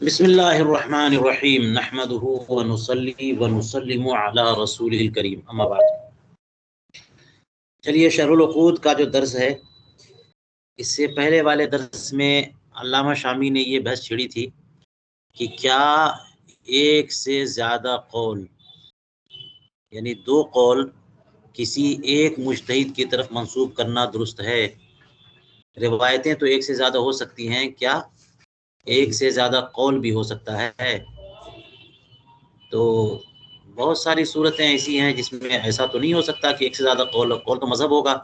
بسم اللہ الرحمن الرحیم نحمده ونصلی ونسلم علی رسول الکریم اما بعد۔ چلیے شرح العقود کا جو درس ہے، اس سے پہلے والے درس میں علامہ شامی نے یہ بحث چھیڑی تھی کہ کیا ایک سے زیادہ قول یعنی دو قول کسی ایک مجتہد کی طرف منسوب کرنا درست ہے؟ روایتیں تو ایک سے زیادہ ہو سکتی ہیں، کیا ایک سے زیادہ قول بھی ہو سکتا ہے؟ تو بہت ساری صورتیں ایسی ہیں جس میں ایسا تو نہیں ہو سکتا کہ ایک سے زیادہ قول تو مذہب ہوگا،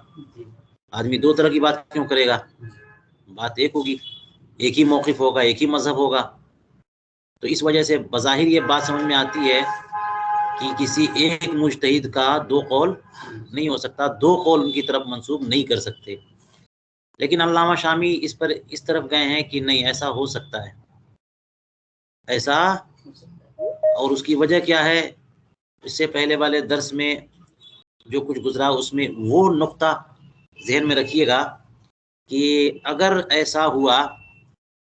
آدمی دو طرح کی بات کیوں کرے گا؟ بات ایک ہوگی، ایک ہی موقف ہوگا، ایک ہی مذہب ہوگا۔ تو اس وجہ سے بظاہر یہ بات سمجھ میں آتی ہے کہ کسی ایک مجتہد کا دو قول نہیں ہو سکتا، دو قول ان کی طرف منسوب نہیں کر سکتے۔ لیکن علامہ شامی اس پر اس طرف گئے ہیں کہ نہیں، ایسا ہو سکتا ہے، ایسا، اور اس کی وجہ کیا ہے؟ اس سے پہلے والے درس میں جو کچھ گزرا اس میں وہ نقطہ ذہن میں رکھیے گا کہ اگر ایسا ہوا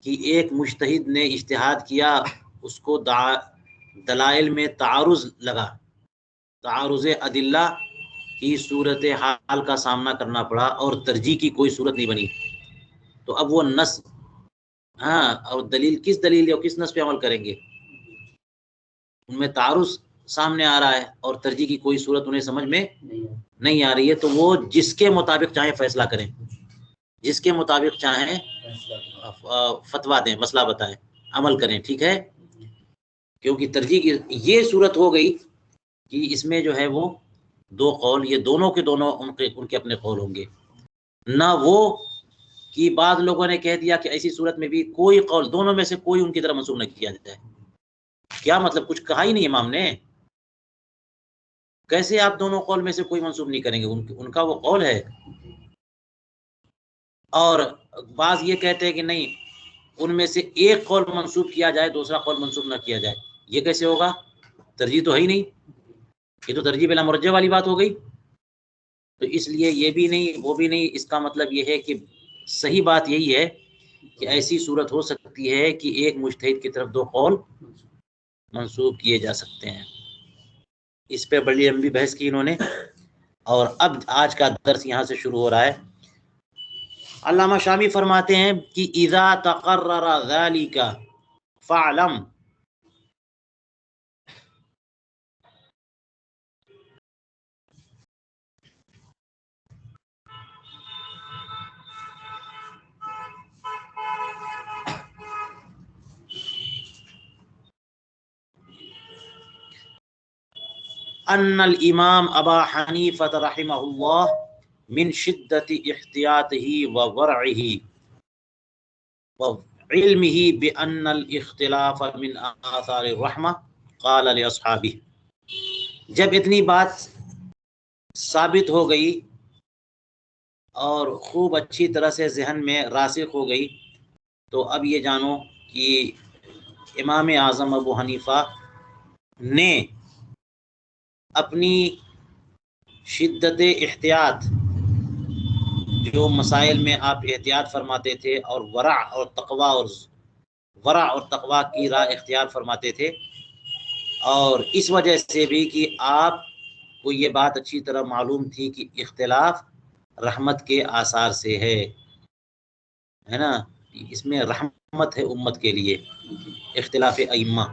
کہ ایک مجتہد نے اجتہاد کیا، اس کو دلائل میں تعارض لگا، تعارض ادلہ کی صورت حال کا سامنا کرنا پڑا اور ترجیح کی کوئی صورت نہیں بنی، تو اب وہ نص اور دلیل کس دلیل اور کس نص پہ عمل کریں گے؟ ان میں تعارض سامنے آ رہا ہے اور ترجیح کی کوئی صورت انہیں سمجھ میں نہیں آ رہی ہے، تو وہ جس کے مطابق چاہیں فیصلہ کریں، جس کے مطابق چاہیں فتویٰ دیں، مسئلہ بتائیں، عمل کریں، ٹھیک ہے؟ کیونکہ ترجیح کی یہ صورت ہو گئی کہ اس میں جو ہے وہ دو قول، یہ دونوں کے دونوں ان کے اپنے قول ہوں گے، نہ وہ کہ بعض لوگوں نے کہہ دیا کہ ایسی صورت میں بھی کوئی قول دونوں میں سے کوئی ان کی طرف منسوب نہ کیا جاتا ہے۔ کیا مطلب؟ کچھ کہا ہی نہیں امام نے، کیسے آپ دونوں قول میں سے کوئی منسوب نہیں کریں گے؟ ان کا وہ قول ہے۔ اور بعض یہ کہتے ہیں کہ نہیں، ان میں سے ایک قول منسوب کیا جائے، دوسرا قول منسوب نہ کیا جائے، یہ کیسے ہوگا؟ ترجیح تو ہے ہی نہیں، یہ تو ترجیح بلا مرجع والی بات ہو گئی۔ تو اس لیے یہ بھی نہیں وہ بھی نہیں، اس کا مطلب یہ ہے کہ صحیح بات یہی ہے کہ ایسی صورت ہو سکتی ہے کہ ایک مجتہد کی طرف دو قول منسوب کیے جا سکتے ہیں۔ اس پہ بڑی لمبی بحث کی انہوں نے، اور اب آج کا درس یہاں سے شروع ہو رہا ہے۔ علامہ شامی فرماتے ہیں کہ اذا تقرر ذلك فاعلم ان الامام ابا حنیفہ رحمہ اللہ من شدت احتیاطه وورعه وعلمه بان الاختلاف من آثار الرحمہ قال لاصحابہ، جب اتنی بات ثابت ہو گئی اور خوب اچھی طرح سے ذہن میں راسخ ہو گئی، تو اب یہ جانو کہ امام اعظم ابو حنیفہ نے اپنی شدت احتیاط، جو مسائل میں آپ احتیاط فرماتے تھے، اور ورع اور تقوی کی راہ اختیار فرماتے تھے، اور اس وجہ سے بھی کہ آپ کو یہ بات اچھی طرح معلوم تھی کہ اختلاف رحمت کے آثار سے ہے نا، اس میں رحمت ہے امت کے لیے، اختلاف ائمہ۔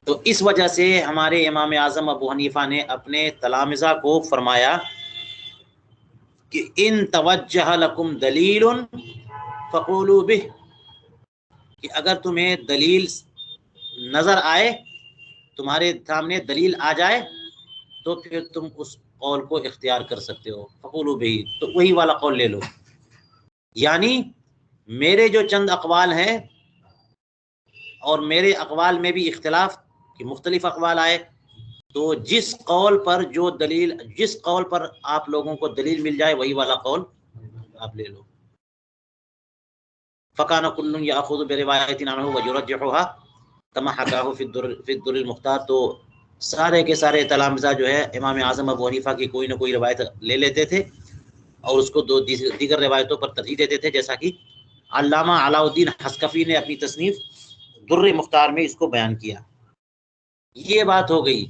تو اس وجہ سے ہمارے امام اعظم ابو حنیفہ نے اپنے تلامذہ کو فرمایا کہ ان توجہ لکم دلیل فقولوا بہ، کہ اگر تمہیں دلیل نظر آئے، تمہارے سامنے دلیل آ جائے، تو پھر تم اس قول کو اختیار کر سکتے ہو، فقولوا بہ، تو وہی والا قول لے لو۔ یعنی میرے جو چند اقوال ہیں، اور میرے اقوال میں بھی اختلاف کہ مختلف اقوال آئے، تو جس قول پر آپ لوگوں کو دلیل مل جائے، وہی والا قول آپ لے لو۔ فَكَانَ كُلٌّ يَأْخُذُ بِرِوَايَةٍ عَنْهُ وَيُرَجِّحُهَا كَمَا حَكَاهُ فِي الدُّرِّ الْمُخْتَارِ، تو سارے کے سارے تلامذہ جو ہے امام اعظم ابو حنیفہ کی کوئی نہ کوئی روایت لے لیتے تھے اور اس کو دیگر روایتوں پر ترجیح دیتے تھے، جیسا کہ علامہ علاء الدین حسکفی نے اپنی تصنیف در مختار میں اس کو بیان کیا۔ یہ بات ہو گئی۔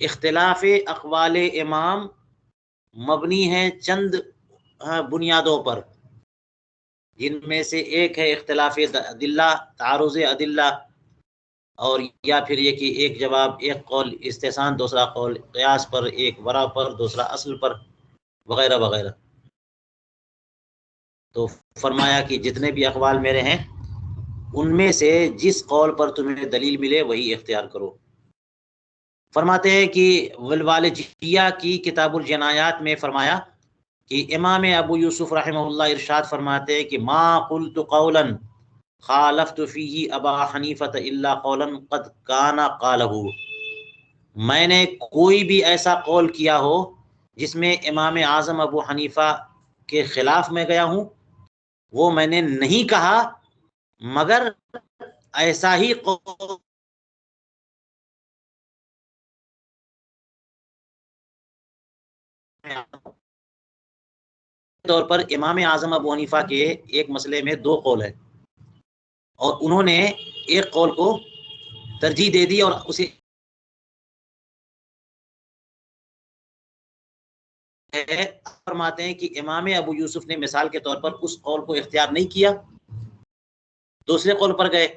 اختلاف اقوال امام مبنی ہے چند بنیادوں پر، جن میں سے ایک ہے اختلاف ادلہ، تعارض ادلہ، اور یا پھر یہ کہ ایک جواب، ایک قول استحسان، دوسرا قول قیاس پر، ایک ورع پر، دوسرا اصل پر، وغیرہ وغیرہ۔ تو فرمایا کہ جتنے بھی اقوال میرے ہیں ان میں سے جس قول پر تمہیں دلیل ملے وہی اختیار کرو۔ فرماتے ہیں کہ والوالجیہ کی کتاب الجنایات میں فرمایا کہ امام ابو یوسف رحمہ اللہ ارشاد فرماتے ہیں کہ ما قلت قولا خالفت فیہ ابا حنیفۃ الا قولا قد کان قالہ، میں نے کوئی بھی ایسا قول کیا ہو جس میں امام اعظم ابو حنیفہ کے خلاف میں گیا ہوں، وہ میں نے نہیں کہا مگر ایسا ہی قول طور پر امام اعظم ابو حنیفہ کے ایک مسئلے میں دو قول ہے، اور انہوں نے ایک قول کو ترجیح دے دی اور اسے فرماتے ہیں کہ امام ابو یوسف نے مثال کے طور پر اس قول کو اختیار نہیں کیا، دوسرے قول پر گئے،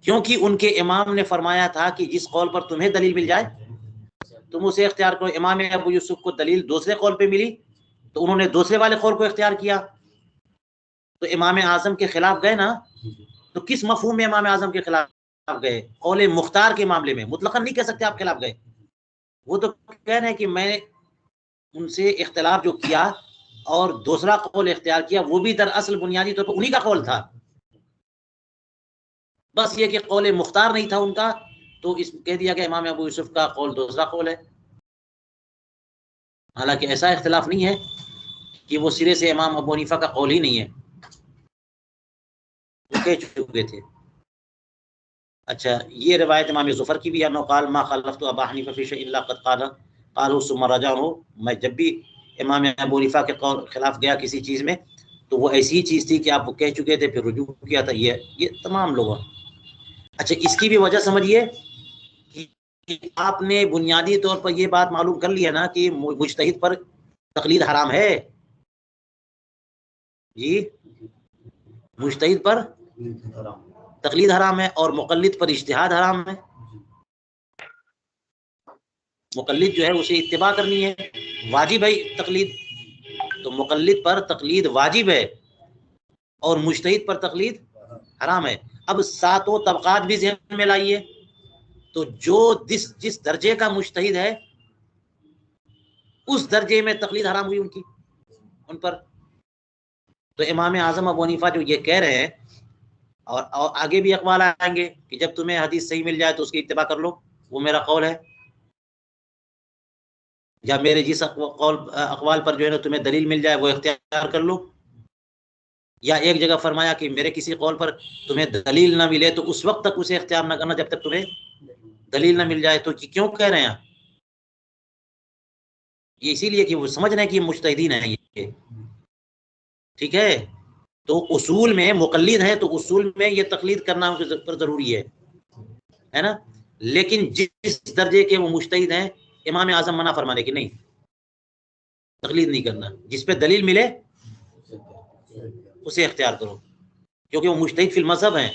کیونکہ ان کے امام نے فرمایا تھا کہ جس قول پر تمہیں دلیل مل جائے تم اسے اختیار کرو۔ امام ابو یوسف کو دلیل دوسرے قول پہ ملی تو انہوں نے دوسرے والے قول کو اختیار کیا، تو امام اعظم کے خلاف گئے نا۔ تو کس مفہوم میں امام اعظم کے خلاف گئے؟ قول مختار کے معاملے میں مطلقاً نہیں کہہ سکتے آپ خلاف گئے، وہ تو کہہ رہے ہیں کہ میں نے ان سے اختلاف جو کیا اور دوسرا قول اختیار کیا وہ بھی دراصل بنیادی طور پر انہی کا قول تھا، بس یہ کہ قول مختار نہیں تھا ان کا، تو اس کہہ دیا کہ امام ابو یوسف کا قول دوسرا قول ہے۔ حالانکہ ایسا اختلاف نہیں ہے کہ وہ سرے سے امام ابو حنیفہ کا قول ہی نہیں ہے، وہ کہہ چکے تھے۔ اچھا، یہ روایت امام ظفر کی بھی ہے، انه قال ما خلفت ابا حنیفہ فی شیء الا قد قالوا ثم رجعوا، میں جب بھی امام ابو حنیفہ کے خلاف گیا کسی چیز میں تو وہ ایسی ہی چیز تھی کہ آپ وہ کہہ چکے تھے پھر رجوع کیا تھا، یہ تمام لوگوں۔ اچھا، اس کی بھی وجہ سمجھیے کہ آپ نے بنیادی طور پر یہ بات معلوم کر لیا نا کہ مجتہد پر تقلید حرام ہے، جی مجتہد پر تقلید حرام ہے اور مقلد پر اجتہاد حرام ہے۔ مقلد جو ہے اسے اتباع کرنی ہے، واجب ہے تقلید، تو مقلد پر تقلید واجب ہے اور مجتہد پر تقلید حرام ہے۔ اب ساتوں طبقات بھی ذہن میں لائیے، تو جو جس درجے کا مجتہد ہے اس درجے میں تقلید حرام ہوئی ان پر۔ تو امام اعظم ابو حنیفہ جو یہ کہہ رہے ہیں، اور آگے بھی اقوال آئیں گے کہ جب تمہیں حدیث صحیح مل جائے تو اس کی اتباع کر لو، وہ میرا قول ہے، یا میرے جس اقوال پر جو ہے نا تمہیں دلیل مل جائے وہ اختیار کر لو۔ یا ایک جگہ فرمایا کہ میرے کسی قول پر تمہیں دلیل نہ ملے تو اس وقت تک اسے اختیار نہ کرنا جب تک تمہیں دلیل نہ مل جائے۔ تو کیوں کہہ رہے ہیں یہ؟ اسی لیے کہ وہ سمجھ رہے ہیں کہ مجتہدین ہیں یہ، ٹھیک ہے۔ تو اصول میں مقلد ہے تو اصول میں یہ تقلید کرنا ان پر ضروری ہے نا، لیکن جس درجے کے وہ مجتہد ہیں امام اعظم منع فرمانے کی نہیں، تقلید نہیں کرنا، جس پہ دلیل ملے اسے اختیار کرو، کیونکہ وہ مجتہد فی المذہب ہیں،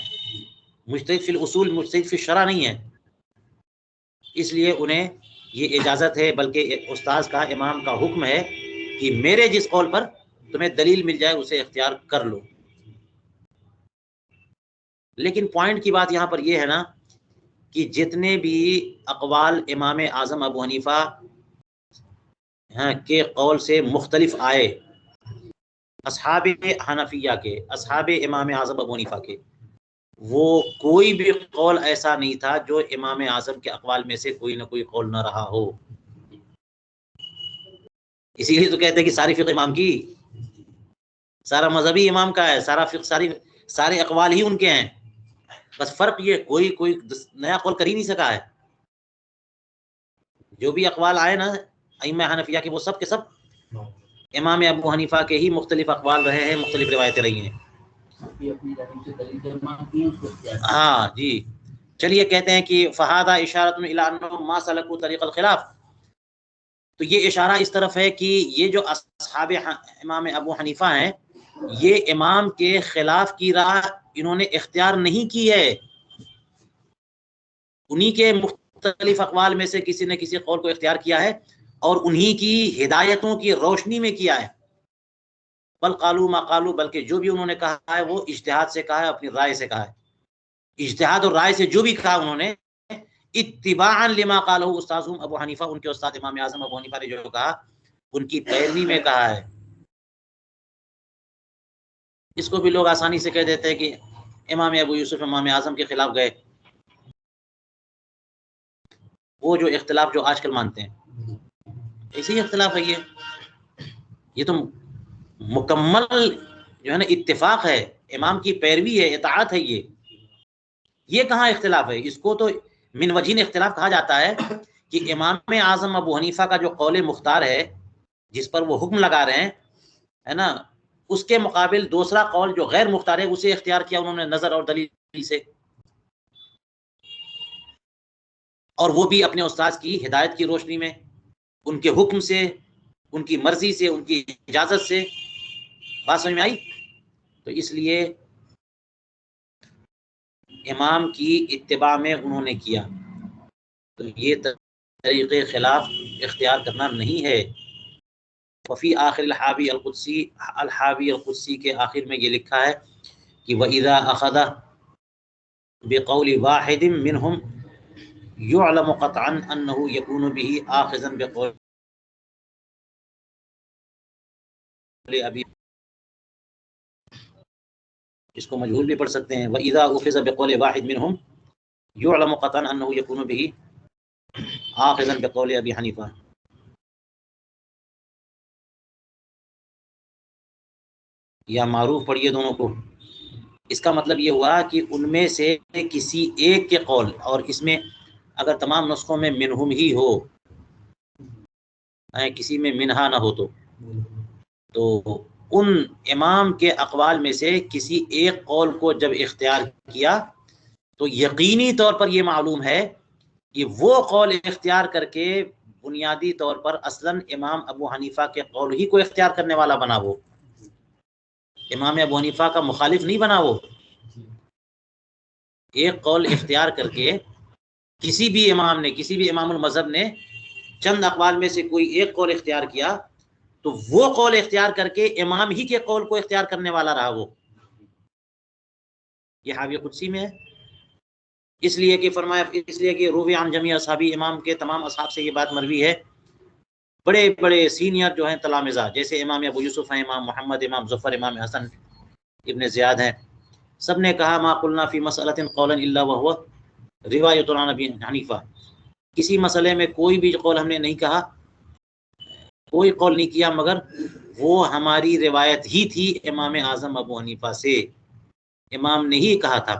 مجتہد فی الاصول، مجتہد فی الشرع نہیں ہے، اس لیے انہیں یہ اجازت ہے، بلکہ استاذ کا، امام کا حکم ہے کہ میرے جس قول پر تمہیں دلیل مل جائے اسے اختیار کر لو۔ لیکن پوائنٹ کی بات یہاں پر یہ ہے نا کہ جتنے بھی اقوال امام اعظم ابو حنیفہ کے قول سے مختلف آئے، اصحاب حنفیہ کے، اصحاب امام اعظم ابو حنیفہ کے، وہ کوئی بھی قول ایسا نہیں تھا جو امام اعظم کے اقوال میں سے کوئی نہ کوئی قول نہ رہا ہو۔ اسی لیے تو کہتے ہیں کہ ساری فقہ امام کی، سارا مذہبی امام کا ہے، سارا فقہ، سارے اقوال ہی ان کے ہیں، بس فرق یہ کوئی نیا قول کر ہی نہیں سکا ہے۔ جو بھی اقوال آئے نا ائمہ حنفیہ کے وہ سب کے سب امام ابو حنیفہ کے ہی مختلف اقوال رہے ہیں، مختلف روایتیں رہی ہیں۔ ہاں جی، چلیے کہتے ہیں کہ فہذا اشارۃ الی انہم ما سلکوا طریق الخلاف، تو یہ اشارہ اس طرف ہے کہ یہ جو اصحاب امام ابو حنیفہ ہیں، یہ امام کے خلاف کی راہ انہوں نے اختیار نہیں کی ہے، انہی کے مختلف اقوال میں سے کسی نے کسی قول کو اختیار کیا ہے اور انہی کی ہدایتوں کی روشنی میں کیا ہے۔ بل قالوا ما قالوا، بلکہ جو بھی انہوں نے کہا ہے وہ اجتہاد سے کہا ہے، اپنی رائے سے کہا ہے، اجتہاد اور رائے سے جو بھی کہا انہوں نے اتباعا لما قالہ استاذہم ابو حنیفہ، ان کے استاد امام اعظم ابو حنیفہ نے جو کہا ان کی پیروی میں کہا ہے۔ اس کو بھی لوگ آسانی سے کہہ دیتے ہیں کہ امام ابو یوسف امام اعظم کے خلاف گئے، وہ جو اختلاف جو آج کل مانتے ہیں، اسی اختلاف ہے یہ تو مکمل جو ہے نا اتفاق ہے، امام کی پیروی ہے، اطاعت ہے، یہ کہاں اختلاف ہے؟ اس کو تو من وجہین اختلاف کہا جاتا ہے کہ امام اعظم ابو حنیفہ کا جو قول مختار ہے جس پر وہ حکم لگا رہے ہیں ہے نا، اس کے مقابل دوسرا قول جو غیر مختار ہے اسے اختیار کیا انہوں نے نظر اور دلیل سے، اور وہ بھی اپنے استاذ کی ہدایت کی روشنی میں، ان کے حکم سے، ان کی مرضی سے، ان کی اجازت سے۔ بات سمجھ میں آئی؟ تو اس لیے امام کی اتباع میں انہوں نے کیا، تو یہ طریق خلاف اختیار کرنا نہیں ہے۔ وفی آخر الحاوی القدسی کے آخر میں یہ لکھا ہے کہ وَإِذَا أَخَذَ بِقَوْلِ وَاحِدٍ مِّنْهُمْ يُعْلَمُ قَطْعًا أَنَّهُ يَكُونُ بِهِ آخِذًا بِقَوْلِ ابی، اس کو مجہول بھی پڑھ سکتے ہیں، وَإِذَا أُخِذَ بِقَوْلِ وَاحِدٍ مِّنْهُمْ يُعْلَمُ قَطْعًا أَنَّهُ يَكُونُ بِهِ آخِذًا بِقَوْلِ ابی حنیفہ۔ یا معروف پڑھیے دونوں کو، اس کا مطلب یہ ہوا کہ ان میں سے کسی ایک کے قول، اور اس میں اگر تمام نسخوں میں منہم ہی ہو، کسی میں منہا نہ ہو تو ان امام کے اقوال میں سے کسی ایک قول کو جب اختیار کیا تو یقینی طور پر یہ معلوم ہے کہ وہ قول اختیار کر کے بنیادی طور پر اصلاً امام ابو حنیفہ کے قول ہی کو اختیار کرنے والا بنا، وہ امام ابو حنیفہ کا مخالف نہیں بنا، وہ ایک قول اختیار کر کے کسی بھی امام نے، کسی بھی امام المذہب نے چند اقوال میں سے کوئی ایک قول اختیار کیا تو وہ قول اختیار کر کے امام ہی کے قول کو اختیار کرنے والا رہا وہ۔ یہ حاوی قدسی میں ہے، اس لیے کہ فرمایا، اس لیے کہ روی عن جمیع اصحابی، امام کے تمام اصحاب سے یہ بات مروی ہے، بڑے بڑے سینئر جو ہیں تلامذہ، جیسے امام ابو یوسف ہیں، امام محمد، امام ظفر، امام حسن ابن زیاد ہیں، سب نے کہا ما قلنا فی مسئلۃ قولا الا وهو روایۃ عن ابی حنیفہ، کسی مسئلے میں کوئی بھی قول ہم نے نہیں کہا، کوئی قول نہیں کیا مگر وہ ہماری روایت ہی تھی امام اعظم ابو حنیفہ سے، امام نے ہی کہا تھا۔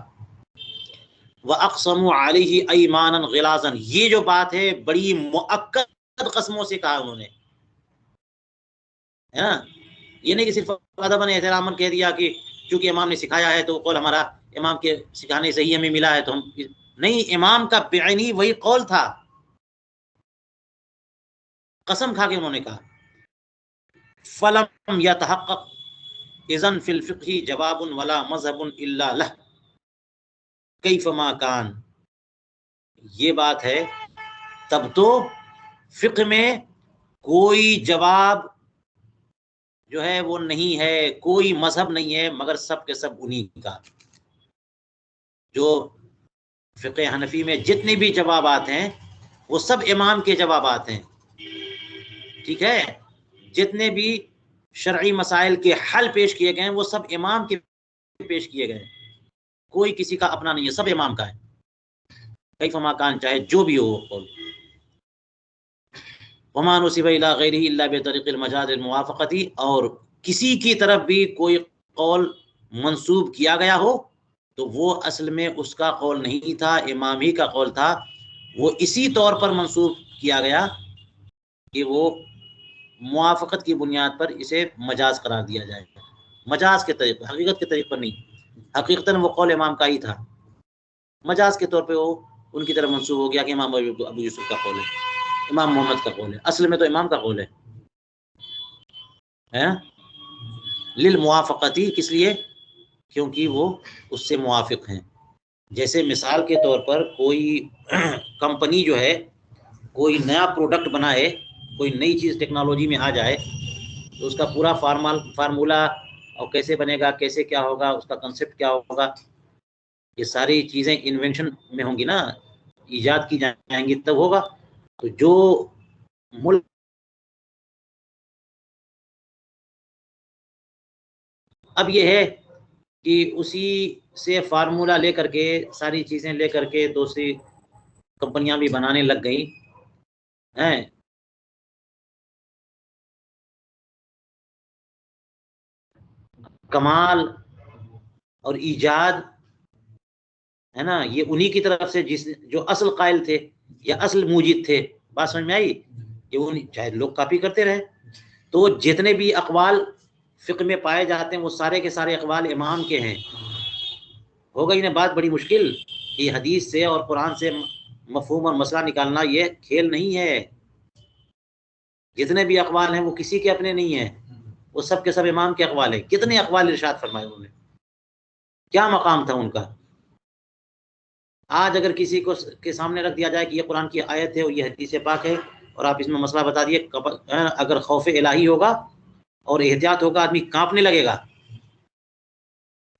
وَأَقْسَمُوا عَلَيْهِ أَيْمَانًا غِلَاظًا، یہ جو بات ہے بڑی مؤکد قسموں سے کہا انہوں نے، ہے نا، یہ نہیں کہ صرف ادباً احتراماً کہہ دیا کہ چونکہ امام نے سکھایا ہے تو قول ہمارا امام کے سکھانے سے ہی ہمیں ملا ہے تو ہم، نہیں، امام کا بعینی وہی قول تھا، قسم کھا کے انہوں نے کہا۔ فَلَمْ يَتَحَقَّقْ اذن فی الفقہ جواب ولا مذہب الا لہ کیف ما کان، یہ بات ہے تب تو فقہ میں کوئی جواب جو ہے وہ نہیں ہے، کوئی مذہب نہیں ہے، مگر سب کے سب انہی کا، جو فقہ حنفی میں جتنے بھی جوابات ہیں وہ سب امام کے جوابات ہیں، ٹھیک ہے، جتنے بھی شرعی مسائل کے حل پیش کیے گئے ہیں وہ سب امام کے پیش کیے گئے، کوئی کسی کا اپنا نہیں ہے، سب امام کا ہے، کیف ما کان، چاہے جو بھی ہو قول۔ وما نسب الی غیرہ الا بطریق المجاز الموافقتی، اور کسی کی طرف بھی کوئی قول منسوب کیا گیا ہو تو وہ اصل میں اس کا قول نہیں تھا، امام ہی کا قول تھا، وہ اسی طور پر منسوب کیا گیا کہ وہ موافقت کی بنیاد پر اسے مجاز قرار دیا جائے گا، مجاز کے طریقے، حقیقت کے طریقے پر نہیں۔ حقیقتاً وہ قول امام کا ہی تھا، مجاز کے طور پہ وہ ان کی طرف منسوب ہو گیا کہ امام ابو یوسف کا قول ہے، امام محمد کا قول ہے، اصل میں تو امام کا قول ہے للموافقتی، کس لیے؟ کیونکہ وہ اس سے موافق ہیں۔ جیسے مثال کے طور پر کوئی کمپنی جو ہے کوئی نیا پروڈکٹ بنائے، کوئی نئی چیز ٹیکنالوجی میں آ جائے تو اس کا پورا فارمولا اور کیسے بنے گا، کیسے کیا ہوگا، اس کا کنسیپٹ کیا ہوگا، یہ ساری چیزیں انوینشن میں ہوں گی نا، ایجاد کی جائیں گی تب ہوگا۔ تو جو ملک اب یہ ہے کہ اسی سے فارمولا لے کر کے، ساری چیزیں لے کر کے دوسری کمپنیاں بھی بنانے لگ گئیں ہیں۔ کمال اور ایجاد ہے نا، یہ انہی کی طرف سے جو اصل قائل تھے یا اصل موجد تھے، بات سمجھ میں آئی؟ یہ چاہے لوگ کاپی کرتے رہے، تو جتنے بھی اقوال فقہ میں پائے جاتے ہیں وہ سارے کے سارے اقوال امام کے ہیں۔ ہو گئی نا بات بڑی مشکل، یہ حدیث سے اور قرآن سے مفہوم اور مسئلہ نکالنا یہ کھیل نہیں ہے۔ جتنے بھی اقوال ہیں وہ کسی کے اپنے نہیں ہیں، وہ سب کے سب امام کے اقوال ہیں۔ کتنے اقوال ارشاد فرمائے انہوں نے، کیا مقام تھا ان کا؟ آج اگر کسی کو کے سامنے رکھ دیا جائے کہ یہ قرآن کی آیت ہے اور یہ حدیث پاک ہے اور آپ اس میں مسئلہ بتا دیے، اگر خوف الہی ہوگا اور احتیاط ہوگا، آدمی کانپنے لگے گا،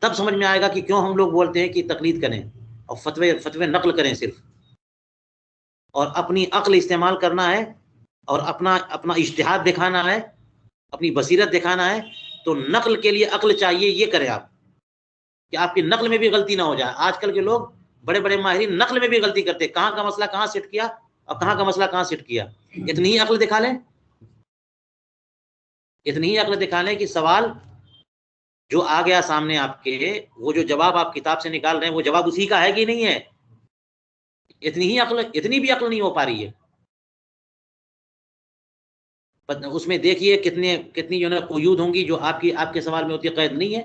تب سمجھ میں آئے گا کہ کیوں ہم لوگ بولتے ہیں کہ تقلید کریں اور فتوے نقل کریں صرف، اور اپنی عقل استعمال کرنا ہے اور اپنا اجتہاد دکھانا ہے، اپنی بصیرت دکھانا ہے، تو نقل کے لیے عقل چاہیے۔ یہ کریں آپ کہ آپ کی نقل میں بھی غلطی نہ ہو جائے۔ آج کل کے لوگ بڑے بڑے ماہرین نقل میں بھی غلطی کرتے، کہاں کا مسئلہ کہاں سیٹ کیا اور کہاں کا مسئلہ کہاں سیٹ کیا۔ اتنی ہی عقل دکھا لیں، اتنی ہی عقل دکھا لیں کہ سوال جو آ گیا سامنے آپ کے، وہ جو جواب آپ کتاب سے نکال رہے ہیں وہ جواب اسی کا ہے کہ نہیں ہے۔ اتنی ہی عقل، اتنی بھی عقل نہیں ہو پا رہی ہے۔ اس میں دیکھیے کتنی جو ہے قیود ہوں گی جو آپ کے سوال میں ہوتی ہے، قید نہیں ہے۔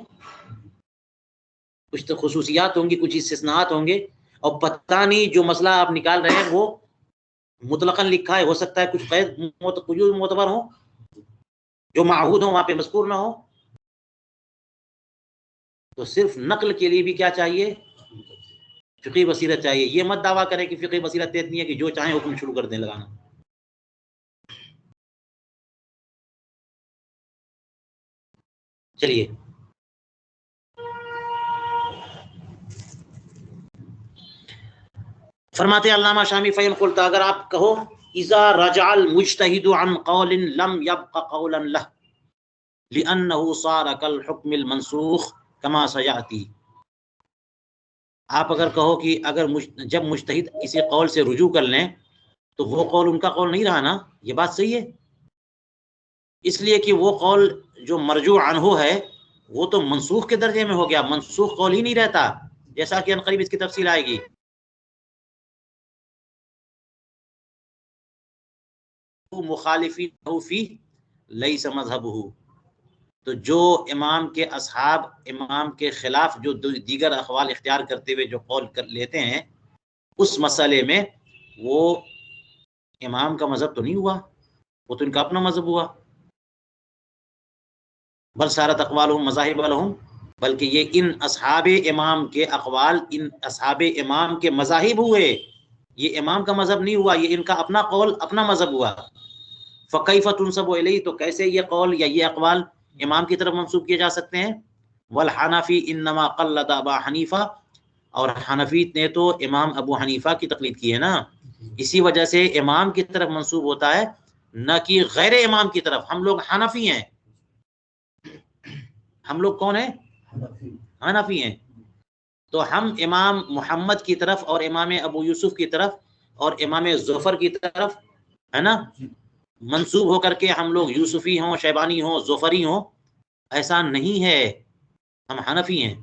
کچھ تو خصوصیات ہوں گی، کچھ استثناءات ہوں گے، اور پتہ نہیں جو مسئلہ آپ نکال رہے ہیں وہ مطلقاً لکھا ہے، ہو سکتا ہے کچھ قیود معتبر ہوں جو معہود ہوں وہاں پہ مذکور نہ ہو۔ تو صرف نقل کے لیے بھی کیا چاہیے؟ فقہی بصیرت چاہیے۔ یہ مت دعویٰ کرے کہ فقہی بصیرت اتنی ہے کہ جو چاہیں حکم شروع کر دیں لگانا۔ چلیے فرماتے علامہ شامی فین قلت، اگر آپ کہو اذا رجع المجتہد عن قول لم يبق قولا له لانه صار كالحكم المنسوخ كما سياتي، آپ اگر کہو کہ جب مجتہد کسی قول سے رجوع کر لیں تو وہ قول ان کا قول نہیں رہا نا، یہ بات صحیح ہے، اس لیے کہ وہ قول جو مرجوع عنہ ہے وہ تو منسوخ کے درجے میں ہو گیا، منسوخ قول ہی نہیں رہتا، جیسا کہ عنقریب اس کی تفصیل آئے گی۔ مخالفین فی لیس مذہبہ، تو جو امام کے اصحاب امام کے خلاف جو دیگر اقوال اختیار کرتے ہوئے جو قول لیتے ہیں اس مسئلے میں، وہ امام کا مذہب تو نہیں ہوا، وہ تو ان کا اپنا مذہب ہوا۔ بل سارت اقوالہم مذاہب لہم، بلکہ یہ ان اصحاب امام کے اقوال ان اصحاب امام کے مذاہب ہوئے، یہ امام کا مذہب نہیں ہوا، یہ ان کا اپنا قول اپنا مذہب ہوا۔ فکیف تنسب الیہ، تو کیسے یہ قول یا یہ اقوال امام کی طرف منسوب کیے جا سکتے ہیں؟ والحنفی انما قلد ابا حنیفہ، اور حنفی نے تو امام ابو حنیفہ کی تقلید کی ہے نا، اسی وجہ سے امام کی طرف منسوب ہوتا ہے نہ کہ غیر امام کی طرف۔ ہم لوگ حنفی ہیں، ہم لوگ کون ہیں؟ حنفی ہیں، تو ہم امام محمد کی طرف اور امام ابو یوسف کی طرف اور امام ظفر کی طرف ہے نا منسوب ہو کر کے ہم لوگ یوسفی ہوں، شیبانی ہوں، ظفری ہوں، ایسا نہیں ہے، ہم حنفی ہیں۔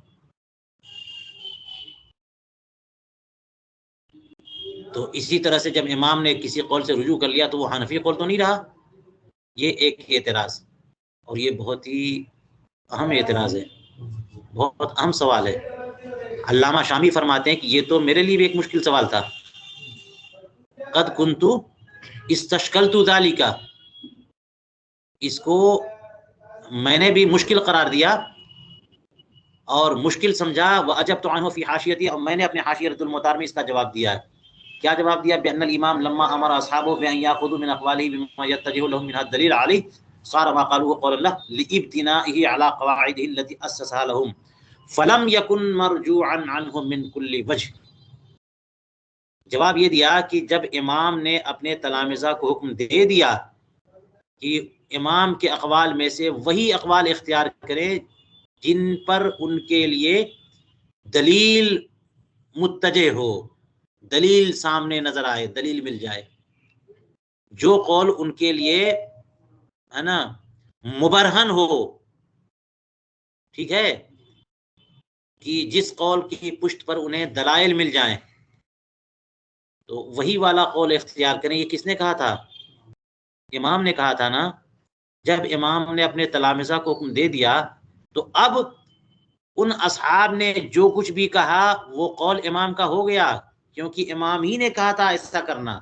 تو اسی طرح سے جب امام نے کسی قول سے رجوع کر لیا تو وہ حنفی قول تو نہیں رہا، یہ ایک اعتراض، اور یہ بہت ہی اہم اعتراض ہے، بہت اہم سوال ہے۔ علامہ شامی فرماتے ہیں کہ یہ تو میرے لیے بھی ایک مشکل سوال تھا، قد کنتو استشکلت ذالک، اس کو میں نے بھی مشکل قرار دیا اور مشکل سمجھا، وَأَجَبْتُ عَنْهُ فِي حاشیتی، اور میں نے اپنے حاشیہ رد المطار میں اس کا جواب دیا ہے۔ کیا جواب دیا؟ بأن الامام لما امر اصحابه بان ياخذوا من اقواله بما يتجه لهم منها الدليل عليه صار ما قالوه قول الله لابتنائه على قواعده التي اسسها لهم فلم يكن مرجوعا عنه من كل وجه۔ جواب یہ دیا کہ جب امام نے اپنے تلامذہ کو حکم دے دیا کہ امام کے اقوال میں سے وہی اقوال اختیار کریں جن پر ان کے لیے دلیل متجہ ہو، دلیل سامنے نظر آئے، دلیل مل جائے، جو قول ان کے لیے ہے نا مبرہن ہو، ٹھیک ہے، کہ جس قول کی پشت پر انہیں دلائل مل جائیں، تو وہی والا قول اختیار کریں۔ یہ کس نے کہا تھا؟ امام نے کہا تھا نا۔ جب امام نے اپنے تلامذہ کو حکم دے دیا تو اب ان اصحاب نے جو کچھ بھی کہا وہ قول امام کا ہو گیا، کیونکہ امام ہی نے کہا تھا ایسا کرنا۔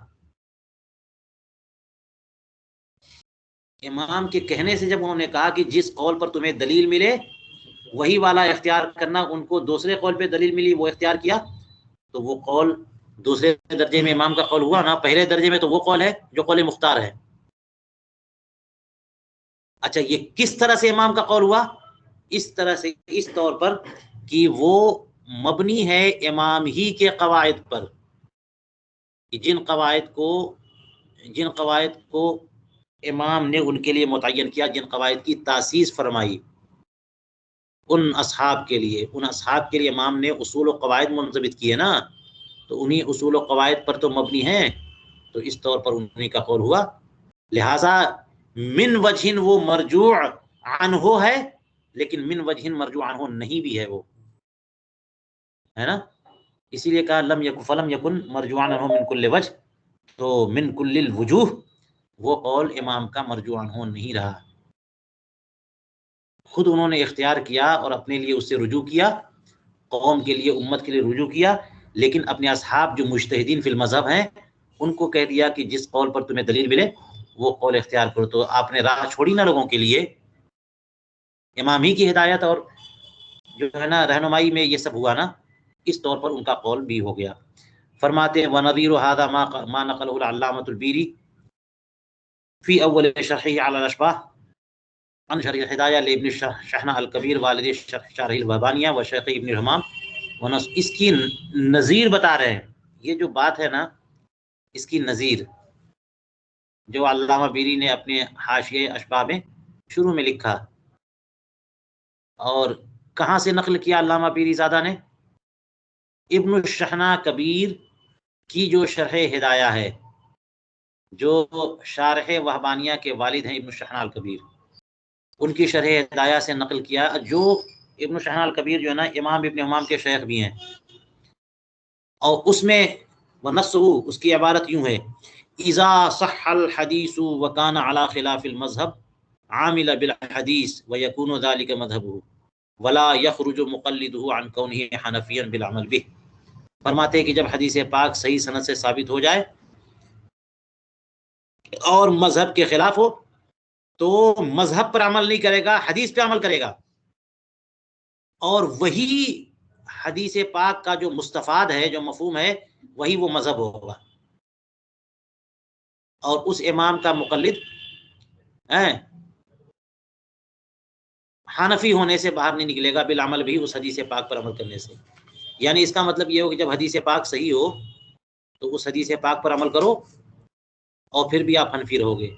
امام کے کہنے سے جب انہوں نے کہا کہ جس قول پر تمہیں دلیل ملے وہی والا اختیار کرنا، ان کو دوسرے قول پہ دلیل ملی وہ اختیار کیا، تو وہ قول دوسرے درجے میں امام کا قول ہوا نا۔ پہلے درجے میں تو وہ قول ہے جو قول مختار ہے۔ اچھا، یہ کس طرح سے امام کا قول ہوا؟ اس طرح سے، اس طور پر کہ وہ مبنی ہے امام ہی کے قواعد پر، کہ جن قواعد کو امام نے ان کے لیے متعین کیا، جن قواعد کی تاسیس فرمائی ان اصحاب کے لیے امام نے اصول و قواعد منضبط کیے نا، تو انہی اصول و قواعد پر تو مبنی ہیں، تو اس طور پر انہی کا قول ہوا۔ لہذا من وجہ وہ مرجوع عنہ ہے، لیکن من وجہ مرجوع عنہ نہیں بھی ہے، وہ ہے نا۔ اسی لیے کہا فلم یکن مرجوعا عنہ من کل وجہ، تو من کل الوجوہ وہ قول امام کا مرجوع عنہ نہیں رہا، خود انہوں نے اختیار کیا اور اپنے لیے اس سے رجوع کیا، قوم کے لیے، امت کے لیے رجوع کیا، لیکن اپنے اصحاب جو مجتہدین فی المذہب ہیں ان کو کہہ دیا کہ جس قول پر تمہیں دلیل ملے وہ قول اختیار کرو۔ تو آپ نے راہ چھوڑی نا لوگوں کے لیے، امام ہی کی ہدایت اور جو ہے نا رہنمائی میں یہ سب ہوا نا، اس طور پر ان کا قول بھی ہو گیا۔ فرماتے ہیں وَنَظِيرُ هَذَا مَا نَقَلَهُ الْعَلَّامَةُ الْبِيرِي فی اول شرحہ علی الاشباح عن شرح الہدایہ لابن شحنہ الکبیر والد شرح الوہبانیہ و شیخ ابن الحمام ونص۔ اس کی نظیر بتا رہے ہیں، یہ جو بات ہے نا اس کی نظیر جو علامہ بیری نے اپنے حاشیہ اشباح میں شروع میں لکھا، اور کہاں سے نقل کیا علامہ بیری زادہ نے؟ ابن الشحنہ کبیر کی جو شرح ہدایہ ہے، جو شارح وہبانیہ کے والد ہیں ابن الشحنہ الکبیر، ان کی شرح ہدایہ سے نقل کیا، جو ابن الشحنہ الکبیر جو ہے نا امام ابن حمام کے شیخ بھی ہیں، اور اس میں ونصہ اس کی عبارت یوں ہے: اذا صح الحدیث وکان علی خلاف المذہب عامل بالحدیث ویکون ذلک مذہبہ ولا یخرج مقلدہ عن کونہ حنفیا بالعمل بہ۔ فرماتے ہیں کہ جب حدیث پاک صحیح سند سے ثابت ہو جائے اور مذہب کے خلاف ہو تو مذہب پر عمل نہیں کرے گا، حدیث پہ عمل کرے گا، اور وہی حدیث پاک کا جو مستفاد ہے، جو مفہوم ہے، وہی وہ مذہب ہوگا، اور اس امام کا مقلد حنفی ہونے سے باہر نہیں نکلے گا، بالعمل بھی، اس حدیث پاک پر عمل کرنے سے۔ یعنی اس کا مطلب یہ ہو کہ جب حدیث پاک صحیح ہو تو اس حدیث پاک پر عمل کرو اور پھر بھی آپ حنفی رہو گے،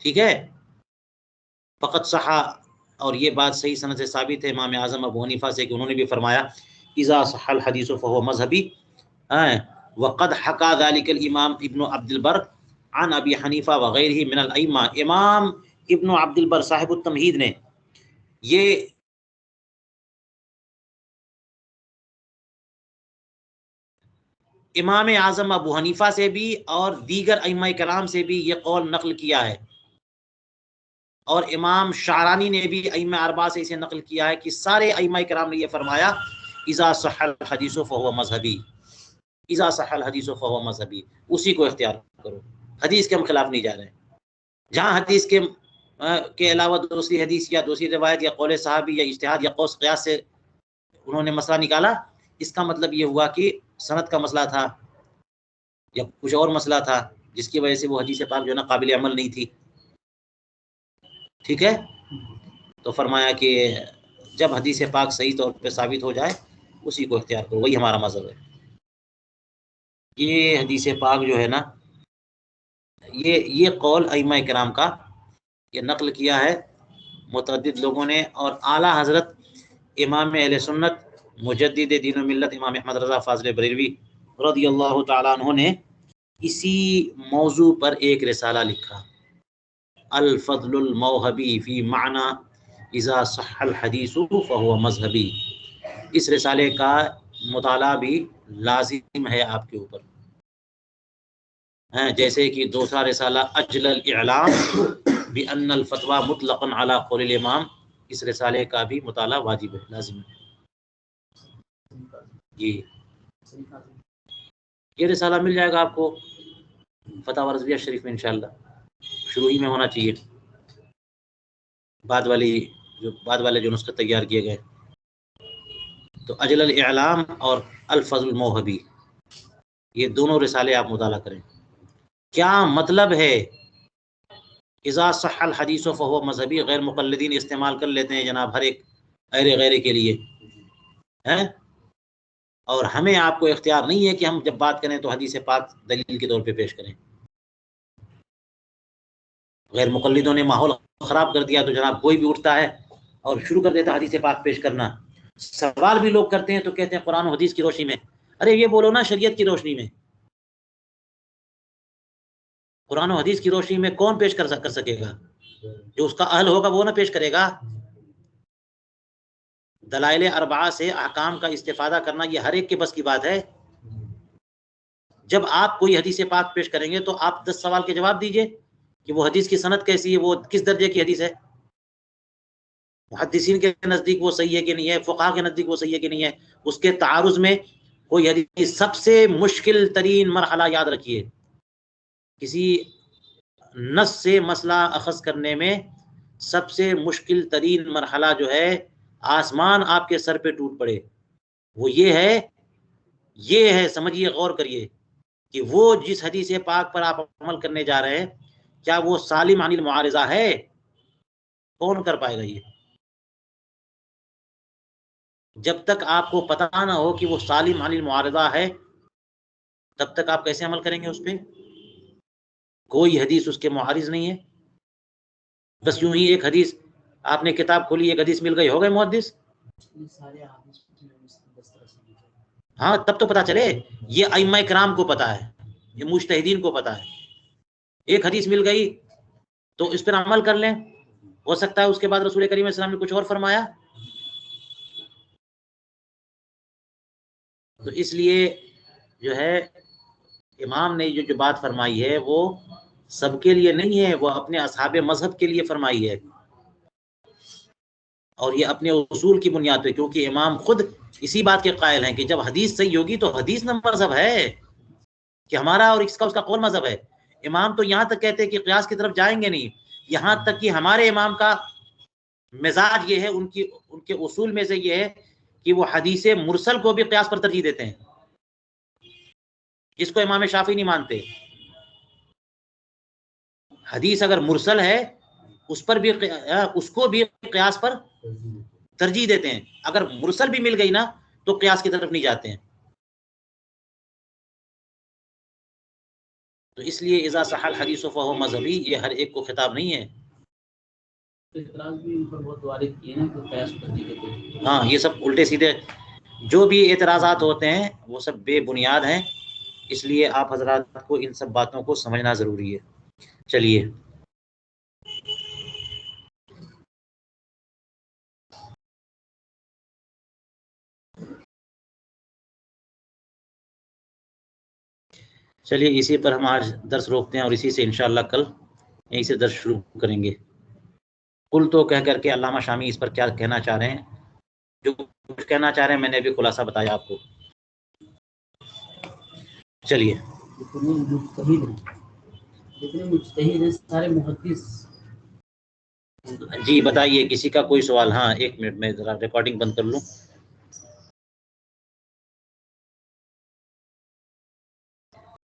ٹھیک ہے۔ فقط صحا، اور یہ بات صحیح سند سے ثابت ہے امام اعظم ابو حنیفہ سے کہ انہوں نے بھی فرمایا اذا صح الحدیث فهو مذہبی، وقد حکا ذلك الامام ابن عبد البر عن ابی حنیفہ وغیرہ من الائمہ۔ امام ابن عبد البر صاحب التمہید نے یہ امام اعظم ابو حنیفہ سے بھی اور دیگر ائمہ کرام سے بھی یہ قول نقل کیا ہے، اور امام شعرانی نے بھی ائمہ اربعہ سے اسے نقل کیا ہے کہ سارے ائمہ کرام نے یہ فرمایا اذا صح الحدیث فهو مذہبی، اذا صح الحدیث فهو مذہبی، اسی کو اختیار کرو، حدیث کے ہم خلاف نہیں جا رہے ہیں۔ جہاں حدیث کے علاوہ دوسری حدیث یا دوسری روایت یا قول صحابی یا اجتہاد یا قوس قیاس سے انہوں نے مسئلہ نکالا، اس کا مطلب یہ ہوا کہ سند کا مسئلہ تھا یا کچھ اور مسئلہ تھا جس کی وجہ سے وہ حدیث پاک جو ہے نا قابل عمل نہیں تھی، ٹھیک ہے؟ تو فرمایا کہ جب حدیث پاک صحیح طور پہ ثابت ہو جائے اسی کو اختیار کرو، وہی ہمارا مذہب ہے۔ یہ حدیث پاک جو ہے نا، یہ قول ائمہ کرام کا یہ نقل کیا ہے متعدد لوگوں نے، اور اعلیٰ حضرت امام اہل سنت مجدد دین و ملت امام احمد رضا فاضل بریلوی رضی اللہ تعالیٰ عنہ نے اسی موضوع پر ایک رسالہ لکھا، الفضل الموہبی فی معنی اذا صح الحدیث فہو مذہبی۔ اس رسالے کا مطالعہ بھی لازم ہے آپ کے اوپر، جیسے کہ دوسرا رسالہ اجل الاعلام بان الفتوی مطلقا علی قول الامام، اس رسالے کا بھی مطالعہ واجب ہے، لازم ہے۔ جی یہ رسالہ مل جائے گا آپ کو فتاوی رضویہ شریف میں انشاءاللہ، شروع ہی میں ہونا چاہیے، بعد والے جو نسخے تیار کیے گئے۔ تو اجل الاعلام اور الفضل الموہبی، یہ دونوں رسالے آپ مطالعہ کریں۔ کیا مطلب ہے اذا صح الحدیث فہو مذہبی؟ غیر مقلدین استعمال کر لیتے ہیں جناب ہر ایک غیر غیرے کے لیے، ہیں؟ اور ہمیں آپ کو اختیار نہیں ہے کہ ہم جب بات کریں تو حدیث پاک دلیل کے طور پہ پیش کریں۔ غیر مقلدوں نے ماحول خراب کر دیا تو جناب کوئی بھی اٹھتا ہے اور شروع کر دیتا حدیث پاک پیش کرنا۔ سوال بھی لوگ کرتے ہیں تو کہتے ہیں قرآن و حدیث کی روشنی میں، ارے یہ بولو نا شریعت کی روشنی میں۔ قرآن و حدیث کی روشنی میں کون پیش کر سکے گا؟ جو اس کا اہل ہوگا وہ نہ پیش کرے گا۔ دلائل اربعہ سے احکام کا استفادہ کرنا یہ ہر ایک کے بس کی بات ہے۔ جب آپ کوئی حدیث پاک پیش کریں گے تو آپ 10 سوال کے جواب دیجئے کہ وہ حدیث کی سند کیسی ہے، وہ کس درجے کی حدیث ہے، محدثین کے نزدیک وہ صحیح ہے کہ نہیں ہے، فقہا کے نزدیک وہ صحیح ہے کہ نہیں ہے۔ اس کے تعارض میں کوئی حدیث، سب سے مشکل ترین مرحلہ یاد رکھیے، کسی نص سے مسئلہ اخذ کرنے میں سب سے مشکل ترین مرحلہ جو ہے، آسمان آپ کے سر پہ ٹوٹ پڑے، وہ یہ ہے سمجھیے، غور کریے کہ وہ جس حدیث پاک پر آپ عمل کرنے جا رہے ہیں کیا وہ سالم عن المعارضہ ہے؟ کون کر پائے گا یہ؟ جب تک آپ کو پتہ نہ ہو کہ وہ سالم عن المعارضہ ہے تب تک آپ کیسے عمل کریں گے اس پہ؟ کوئی حدیث اس کے معارض نہیں ہے، بس یوں ہی ایک حدیث آپ نے کتاب کھولی، ایک حدیث مل گئی، ہو گئے محدث؟ ہاں تب تو پتہ چلے، یہ ائمہ کرام کو پتہ ہے، یہ مجتہدین کو پتہ ہے۔ ایک حدیث مل گئی تو اس پر عمل کر لیں، ہو سکتا ہے اس کے بعد رسول کریم صلی اللہ علیہ وسلم نے کچھ اور فرمایا۔ تو اس لیے جو ہے امام نے جو بات فرمائی ہے وہ سب کے لیے نہیں ہے، وہ اپنے اصحاب مذہب کے لیے فرمائی ہے، اور یہ اپنے اصول کی بنیاد پہ، کیونکہ امام خود اسی بات کے قائل ہیں کہ جب حدیث صحیح ہوگی تو حدیث نہ مذہب ہے، کہ ہمارا اور اس کا قول مذہب ہے۔ امام تو یہاں تک کہتے ہیں کہ قیاس کی طرف جائیں گے نہیں، یہاں تک کہ ہمارے امام کا مزاج یہ ہے، ان کے اصول میں سے یہ ہے کہ وہ حدیث مرسل کو بھی قیاس پر ترجیح دیتے ہیں، جس کو امام شافعی نہیں مانتے۔ حدیث اگر مرسل ہے اس کو بھی قیاس پر ترجیح دیتے ہیں، اگر مرسل بھی مل گئی نا تو قیاس کی طرف نہیں جاتے ہیں۔ تو اس لیے اذا صح الحدیث فہو مذہبی یہ ہر ایک کو خطاب نہیں ہے۔ اعتراض بھی ان پر بہت وارد کیے ہیں کہ قیاس پر ترجیح دیتے ہیں، ہاں یہ سب الٹے سیدھے جو بھی اعتراضات ہوتے ہیں وہ سب بے بنیاد ہیں، اس لیے آپ حضرات کو ان سب باتوں کو سمجھنا ضروری ہے۔ چلیے چلیے اسی پر ہم آج درس روکتے ہیں اور اسی سے انشاءاللہ کل یہیں سے درس شروع کریں گے. کل تو کہہ کر کے علامہ شامی اس پر کیا کہنا چاہ رہے ہیں، جو کچھ کہنا چاہ رہے ہیں میں نے ابھی خلاصہ بتایا آپ کو. چلیے جتنے مجتہد ہیں سارے محدث. جی بتائیے کسی کا کوئی سوال؟ ہاں ایک منٹ میں ذرا ریکارڈنگ بند کر لوں.